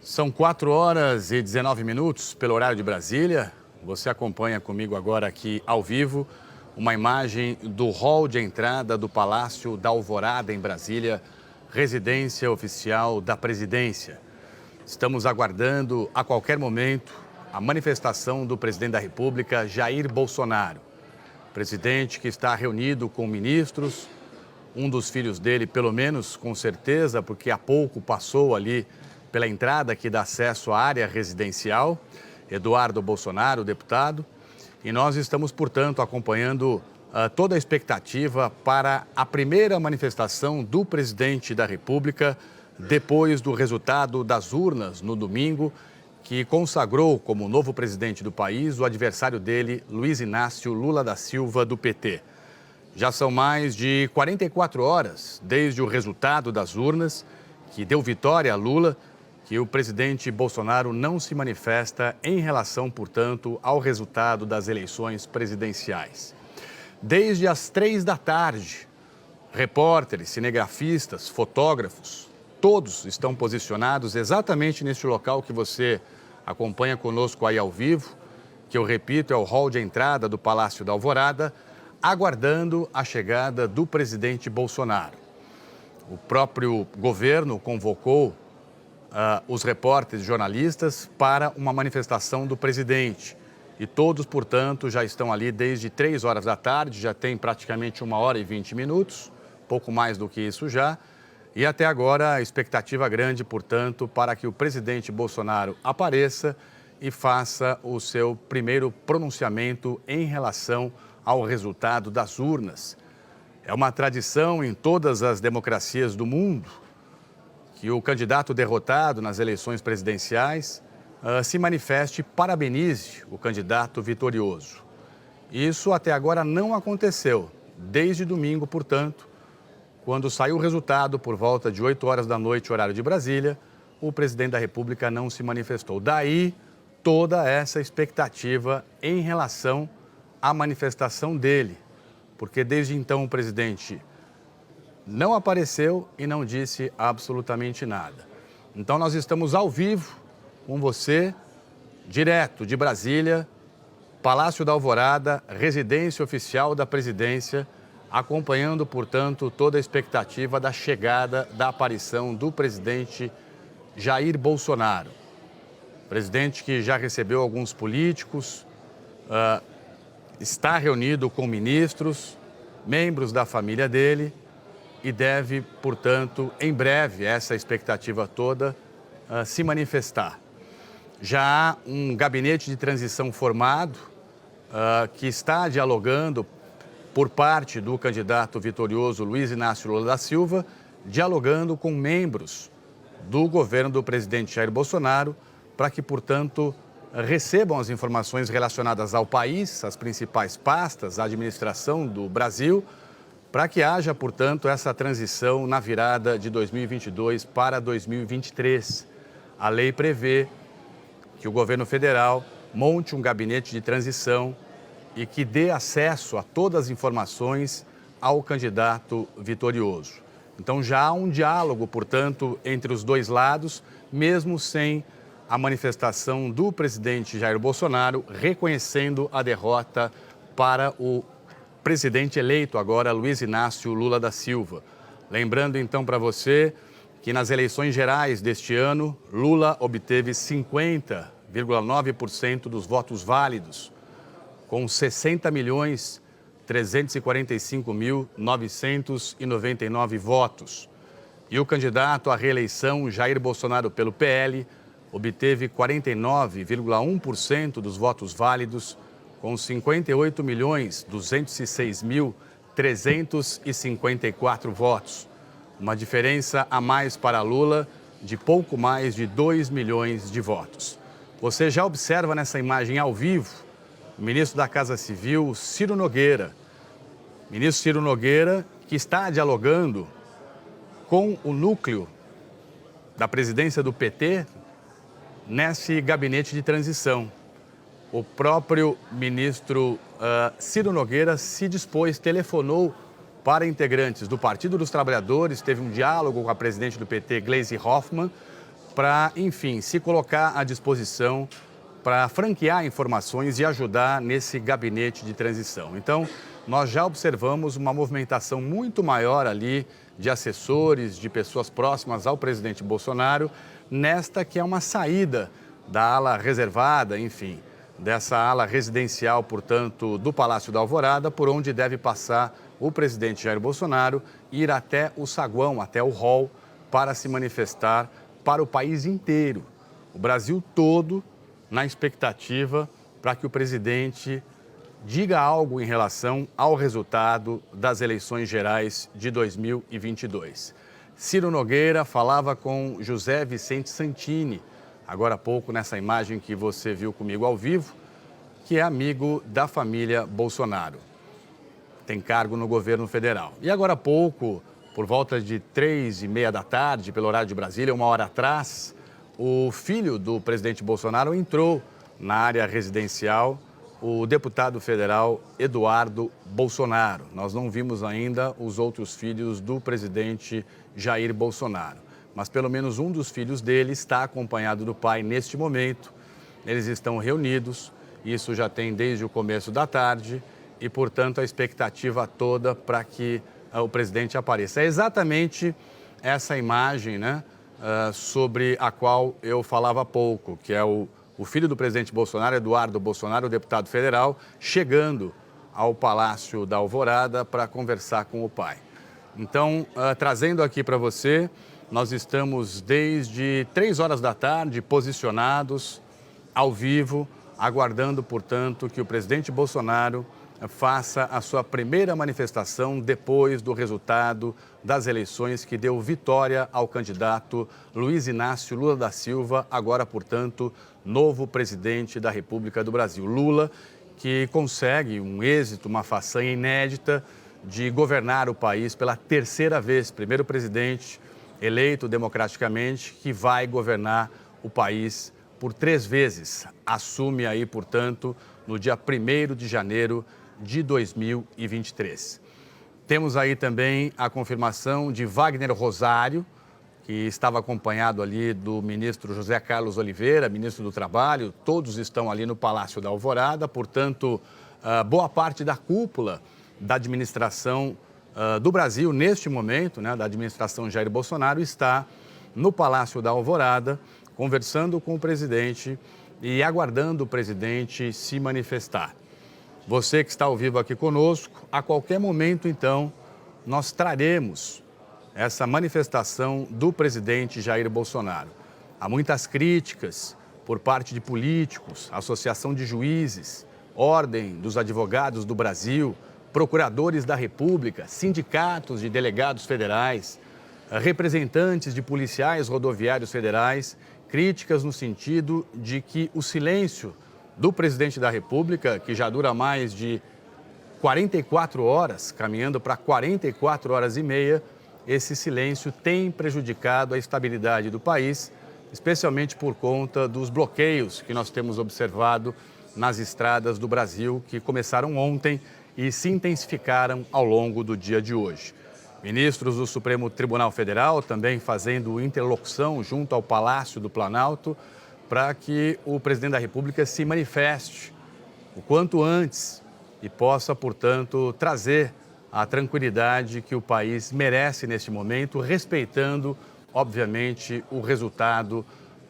São 4h19 pelo horário de Brasília. Você acompanha comigo agora aqui ao vivo uma imagem do hall de entrada do Palácio da Alvorada em Brasília, residência oficial da presidência. Estamos aguardando a qualquer momento a manifestação do presidente da República, Jair Bolsonaro. Presidente que está reunido com ministros, um dos filhos dele, pelo menos, com certeza, porque há pouco passou ali pela entrada que dá acesso à área residencial, Eduardo Bolsonaro, deputado, e nós estamos, portanto, acompanhando toda a expectativa para a primeira manifestação do presidente da República depois do resultado das urnas no domingo, que consagrou como novo presidente do país o adversário dele, Luiz Inácio Lula da Silva, do PT. Já são mais de 44 horas desde o resultado das urnas, que deu vitória a Lula, que o presidente Bolsonaro não se manifesta em relação, portanto, ao resultado das eleições presidenciais. Desde as 3 da tarde, repórteres, cinegrafistas, fotógrafos, todos estão posicionados exatamente neste local que você acompanha conosco aí ao vivo, que eu repito, é o hall de entrada do Palácio da Alvorada, aguardando a chegada do presidente Bolsonaro. O próprio governo convocou os repórteres e jornalistas para uma manifestação do presidente. E todos, portanto, já estão ali desde 3 horas da tarde, já tem praticamente 1h20, pouco mais do que isso já. E até agora a expectativa grande, portanto, para que o presidente Bolsonaro apareça e faça o seu primeiro pronunciamento em relação ao resultado das urnas. É uma tradição em todas as democracias do mundo que o candidato derrotado nas eleições presidenciais se manifeste e parabenize o candidato vitorioso. Isso até agora não aconteceu, desde domingo, portanto, quando saiu o resultado por volta de 8 horas da noite, horário de Brasília, o presidente da República não se manifestou. Daí toda essa expectativa em relação à manifestação dele, porque desde então o presidente não apareceu e não disse absolutamente nada. Então nós estamos ao vivo com você, direto de Brasília, Palácio da Alvorada, residência oficial da presidência, acompanhando, portanto, toda a expectativa da chegada, da aparição do presidente Jair Bolsonaro. Presidente que já recebeu alguns políticos, está reunido com ministros, membros da família dele, e deve, portanto, em breve, essa expectativa toda, se manifestar. Já há um gabinete de transição formado, que está dialogando por parte do candidato vitorioso Luiz Inácio Lula da Silva, dialogando com membros do governo do presidente Jair Bolsonaro, para que, portanto, recebam as informações relacionadas ao país, as principais pastas, a administração do Brasil, para que haja, portanto, essa transição na virada de 2022 para 2023. A lei prevê que o governo federal monte um gabinete de transição e que dê acesso a todas as informações ao candidato vitorioso. Então já há um diálogo, portanto, entre os dois lados, mesmo sem a manifestação do presidente Jair Bolsonaro reconhecendo a derrota para o presidente eleito agora, Luiz Inácio Lula da Silva. Lembrando então para você que nas eleições gerais deste ano, Lula obteve 50,9% dos votos válidos, com 60.345.999 votos. E o candidato à reeleição, Jair Bolsonaro, pelo PL, obteve 49,1% dos votos válidos, com 58.206.354 votos. Uma diferença a mais para Lula de pouco mais de 2 milhões de votos. Você já observa nessa imagem ao vivo o ministro da Casa Civil, Ciro Nogueira. Ministro Ciro Nogueira, que está dialogando com o núcleo da presidência do PT nesse gabinete de transição. O próprio ministro Ciro Nogueira se dispôs, telefonou para integrantes do Partido dos Trabalhadores, teve um diálogo com a presidente do PT, Gleisi Hoffmann, para, enfim, se colocar à disposição para franquear informações e ajudar nesse gabinete de transição. Então, nós já observamos uma movimentação muito maior ali de assessores, de pessoas próximas ao presidente Bolsonaro, nesta que é uma saída da ala reservada, enfim, dessa ala residencial, portanto, do Palácio da Alvorada, por onde deve passar o presidente Jair Bolsonaro, ir até o saguão, até o hall, para se manifestar para o país inteiro, o Brasil todo, na expectativa para que o presidente diga algo em relação ao resultado das eleições gerais de 2022. Ciro Nogueira falava com José Vicente Santini, agora há pouco nessa imagem que você viu comigo ao vivo, que é amigo da família Bolsonaro. Tem cargo no governo federal. E agora há pouco, por volta de 3h30 da tarde, pelo horário de Brasília, 1 hora atrás, o filho do presidente Bolsonaro entrou na área residencial, o deputado federal Eduardo Bolsonaro. Nós não vimos ainda os outros filhos do presidente Jair Bolsonaro, mas pelo menos um dos filhos dele está acompanhado do pai neste momento. Eles estão reunidos, isso já tem desde o começo da tarde e, portanto, a expectativa toda para que o presidente apareça. É exatamente essa imagem, né? Sobre a qual eu falava há pouco, que é o filho do presidente Bolsonaro, Eduardo Bolsonaro, o deputado federal, chegando ao Palácio da Alvorada para conversar com o pai. Então, trazendo aqui para você, nós estamos desde 3 horas da tarde posicionados, ao vivo, aguardando, portanto, que o presidente Bolsonaro faça a sua primeira manifestação depois do resultado das eleições que deu vitória ao candidato Luiz Inácio Lula da Silva, agora, portanto, novo presidente da República do Brasil. Lula, que consegue um êxito, uma façanha inédita de governar o país pela 3ª vez, primeiro presidente eleito democraticamente que vai governar o país por 3 vezes. Assume aí, portanto, no dia 1º de janeiro de 2023. Temos aí também a confirmação de Wagner Rosário, que estava acompanhado ali do ministro José Carlos Oliveira, ministro do Trabalho. Todos estão ali no Palácio da Alvorada, portanto, boa parte da cúpula da administração do Brasil, neste momento, né, da administração Jair Bolsonaro, está no Palácio da Alvorada, conversando com o presidente e aguardando o presidente se manifestar. Você que está ao vivo aqui conosco, a qualquer momento, então, nós traremos essa manifestação do presidente Jair Bolsonaro. Há muitas críticas por parte de políticos, associação de juízes, Ordem dos Advogados do Brasil, procuradores da República, sindicatos de delegados federais, representantes de policiais rodoviários federais, críticas no sentido de que o silêncio do presidente da República, que já dura mais de 44 horas, caminhando para 44 horas e meia, esse silêncio tem prejudicado a estabilidade do país, especialmente por conta dos bloqueios que nós temos observado nas estradas do Brasil, que começaram ontem e se intensificaram ao longo do dia de hoje. Ministros do Supremo Tribunal Federal também fazendo interlocução junto ao Palácio do Planalto para que o presidente da República se manifeste o quanto antes e possa, portanto, trazer a tranquilidade que o país merece neste momento, respeitando, obviamente, o resultado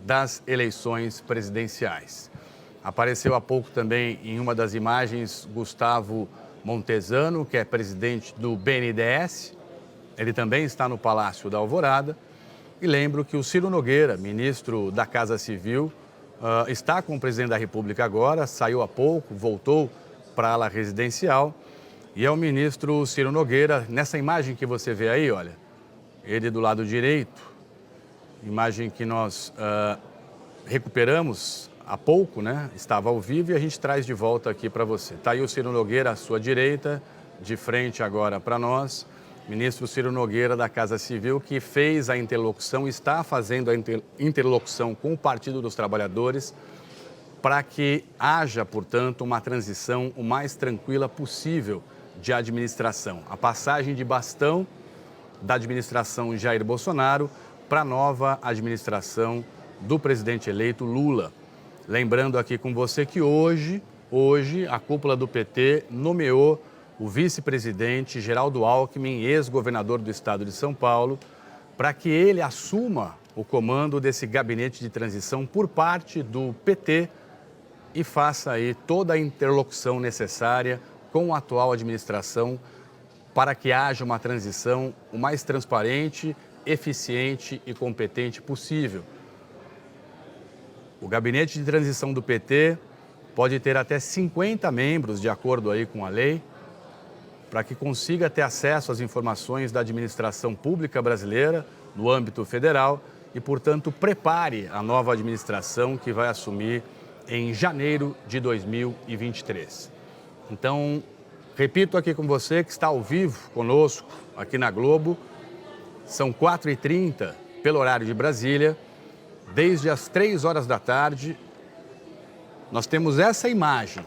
das eleições presidenciais. Apareceu há pouco também em uma das imagens Gustavo Montezano, que é presidente do BNDES. Ele também está no Palácio da Alvorada. E lembro que o Ciro Nogueira, ministro da Casa Civil, está com o presidente da República agora, saiu há pouco, voltou para a ala residencial. E é o ministro Ciro Nogueira, nessa imagem que você vê aí, olha, ele do lado direito, imagem que nós recuperamos há pouco, né? Estava ao vivo e a gente traz de volta aqui para você. Está aí o Ciro Nogueira à sua direita, de frente agora para nós. Ministro Ciro Nogueira da Casa Civil, que fez a interlocução, está fazendo a interlocução com o Partido dos Trabalhadores para que haja, portanto, uma transição o mais tranquila possível de administração. A passagem de bastão da administração Jair Bolsonaro para a nova administração do presidente eleito Lula. Lembrando aqui com você que hoje a cúpula do PT nomeou o vice-presidente Geraldo Alckmin, ex-governador do estado de São Paulo, para que ele assuma o comando desse gabinete de transição por parte do PT e faça aí toda a interlocução necessária com a atual administração para que haja uma transição o mais transparente, eficiente e competente possível. O gabinete de transição do PT pode ter até 50 membros, de acordo aí com a lei, para que consiga ter acesso às informações da administração pública brasileira no âmbito federal e, portanto, prepare a nova administração que vai assumir em janeiro de 2023. Então, repito aqui com você que está ao vivo conosco aqui na Globo, são 4h30 pelo horário de Brasília, desde as 3 horas da tarde, nós temos essa imagem,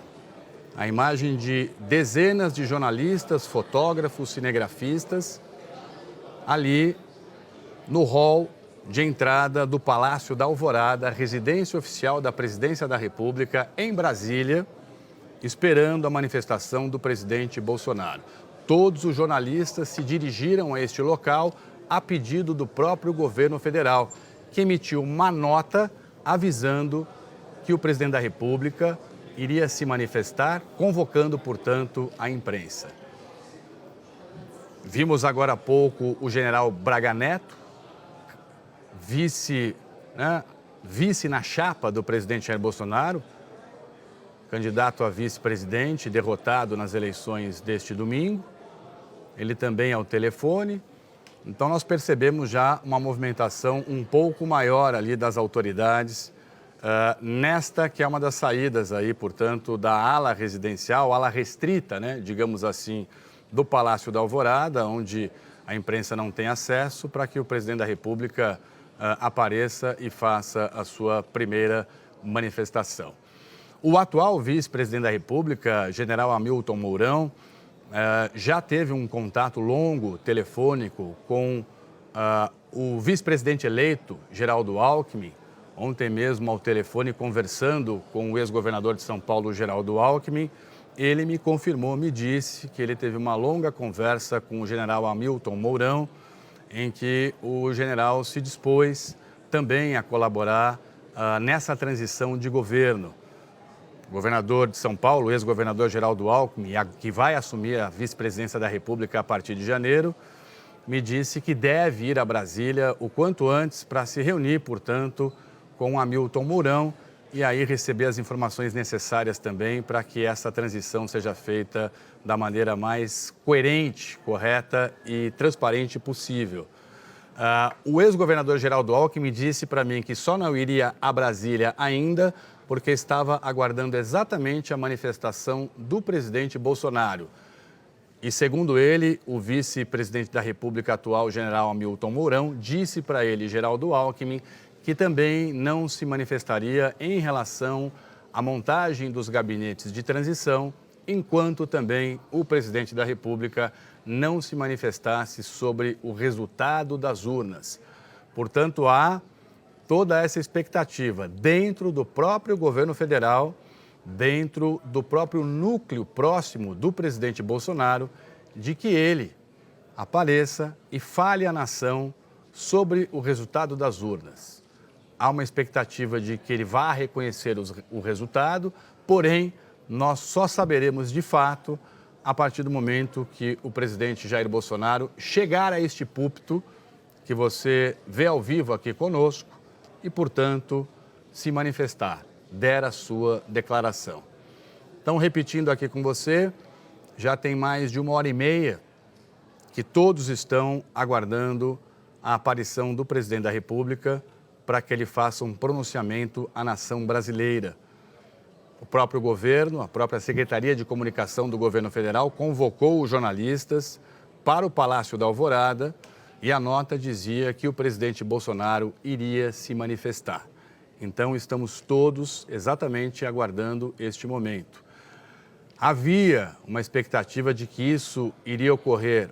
a imagem de dezenas de jornalistas, fotógrafos, cinegrafistas, ali no hall de entrada do Palácio da Alvorada, residência oficial da Presidência da República, em Brasília, esperando a manifestação do presidente Bolsonaro. Todos os jornalistas se dirigiram a este local a pedido do próprio governo federal, que emitiu uma nota avisando que o presidente da República iria se manifestar, convocando, portanto, a imprensa. Vimos agora há pouco o general Braga Neto, vice na chapa do presidente Jair Bolsonaro, candidato a vice-presidente, derrotado nas eleições deste domingo. Ele também ao telefone. Então, nós percebemos já uma movimentação um pouco maior ali das autoridades, nesta que é uma das saídas aí, portanto, da ala residencial, ala restrita, digamos assim, do Palácio da Alvorada, onde a imprensa não tem acesso, para que o presidente da República apareça e faça a sua primeira manifestação. O atual vice-presidente da República, general Hamilton Mourão, já teve um contato longo, telefônico, com o vice-presidente eleito, Geraldo Alckmin, ontem mesmo ao telefone, conversando com o ex-governador de São Paulo, Geraldo Alckmin. Ele me confirmou, me disse que ele teve uma longa conversa com o general Hamilton Mourão, em que o general se dispôs também a colaborar nessa transição de governo. O governador de São Paulo, o ex-governador Geraldo Alckmin, que vai assumir a vice-presidência da República a partir de janeiro, me disse que deve ir a Brasília o quanto antes para se reunir, portanto, com o Hamilton Mourão e aí receber as informações necessárias também para que essa transição seja feita da maneira mais coerente, correta e transparente possível. O ex-governador Geraldo Alckmin disse para mim que só não iria a Brasília ainda porque estava aguardando exatamente a manifestação do presidente Bolsonaro. E, segundo ele, o vice-presidente da República atual, general Hamilton Mourão, disse para ele, Geraldo Alckmin, que também não se manifestaria em relação à montagem dos gabinetes de transição, enquanto também o presidente da República não se manifestasse sobre o resultado das urnas. Portanto, há toda essa expectativa dentro do próprio governo federal, dentro do próprio núcleo próximo do presidente Bolsonaro, de que ele apareça e fale à nação sobre o resultado das urnas. Há uma expectativa de que ele vá reconhecer o resultado, porém, nós só saberemos de fato a partir do momento que o presidente Jair Bolsonaro chegar a este púlpito que você vê ao vivo aqui conosco e, portanto, se manifestar, der a sua declaração. Então, repetindo aqui com você, já tem mais de 1h30 que todos estão aguardando a aparição do presidente da República para que ele faça um pronunciamento à nação brasileira. O próprio governo, a própria Secretaria de Comunicação do Governo Federal convocou os jornalistas para o Palácio da Alvorada e a nota dizia que o presidente Bolsonaro iria se manifestar. Então, estamos todos exatamente aguardando este momento. Havia uma expectativa de que isso iria ocorrer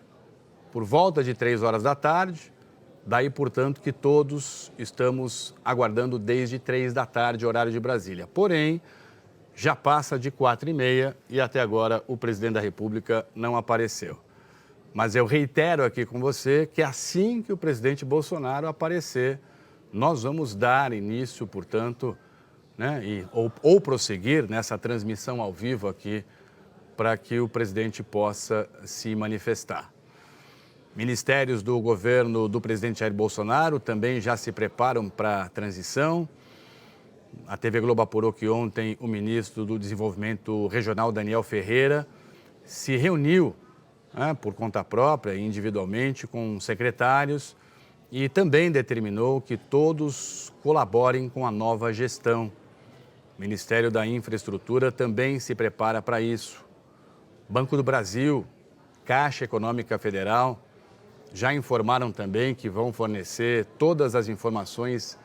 por volta de 3 horas da tarde, Daí, portanto, que todos estamos aguardando desde 3 da tarde, horário de Brasília. Porém, já passa de 4h30 e até agora o presidente da República não apareceu. Mas eu reitero aqui com você que assim que o presidente Bolsonaro aparecer, nós vamos dar início, portanto, ou prosseguir nessa transmissão ao vivo aqui para que o presidente possa se manifestar. Ministérios do governo do presidente Jair Bolsonaro também já se preparam para a transição. A TV Globo apurou que ontem o ministro do Desenvolvimento Regional, Daniel Ferreira, se reuniu por conta própria e individualmente com secretários e também determinou que todos colaborem com a nova gestão. O Ministério da Infraestrutura também se prepara para isso. Banco do Brasil, Caixa Econômica Federal já informaram também que vão fornecer todas as informações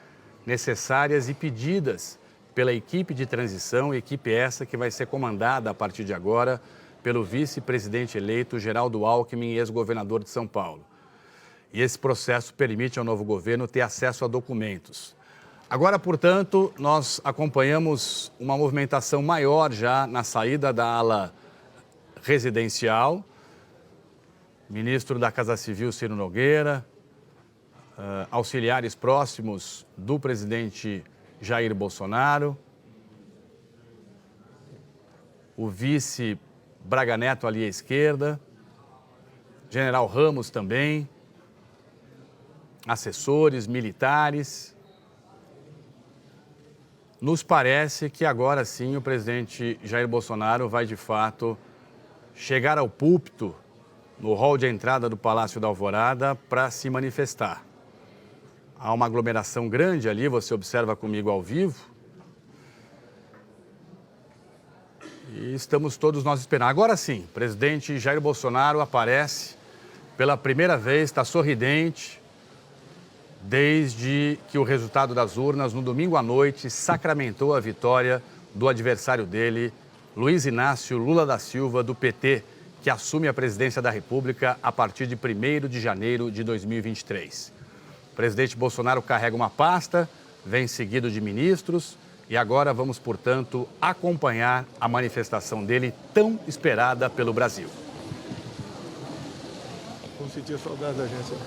necessárias e pedidas pela equipe de transição, equipe essa que vai ser comandada a partir de agora pelo vice-presidente eleito Geraldo Alckmin, ex-governador de São Paulo. E esse processo permite ao novo governo ter acesso a documentos. Agora, portanto, nós acompanhamos uma movimentação maior já na saída da ala residencial. Ministro da Casa Civil, Ciro Nogueira, auxiliares próximos do presidente Jair Bolsonaro, o vice Braga Neto ali à esquerda, general Ramos também, assessores, militares. Nos parece que agora sim o presidente Jair Bolsonaro vai de fato chegar ao púlpito no hall de entrada do Palácio da Alvorada para se manifestar. Há uma aglomeração grande ali, você observa comigo ao vivo. E estamos todos nós esperando. Agora sim, o presidente Jair Bolsonaro aparece pela primeira vez, está sorridente, desde que o resultado das urnas, no domingo à noite, sacramentou a vitória do adversário dele, Luiz Inácio Lula da Silva, do PT, que assume a presidência da República a partir de 1º de janeiro de 2023. O presidente Bolsonaro carrega uma pasta, vem seguido de ministros e agora vamos, portanto, acompanhar a manifestação dele tão esperada pelo Brasil. Vamos sentir a saudade da agência.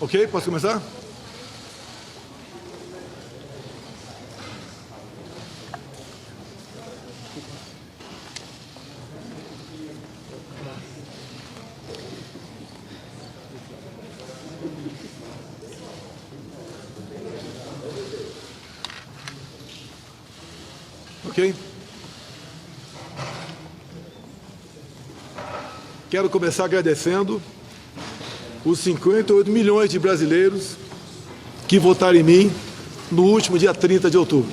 Ok, posso começar? Ok? Quero começar agradecendo os 58 milhões de brasileiros que votaram em mim no último dia 30 de outubro.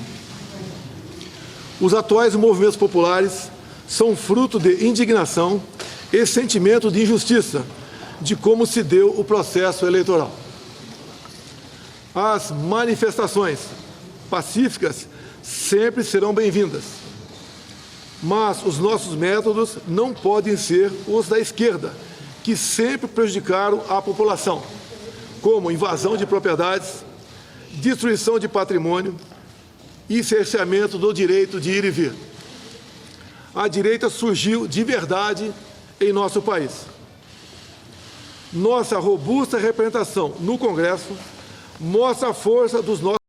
Os atuais movimentos populares são fruto de indignação e sentimento de injustiça de como se deu o processo eleitoral. As manifestações pacíficas sempre serão bem-vindas, mas os nossos métodos não podem ser os da esquerda, que sempre prejudicaram a população, como invasão de propriedades, destruição de patrimônio e cerceamento do direito de ir e vir. A direita surgiu de verdade em nosso país. Nossa robusta representação no Congresso mostra a força dos nossos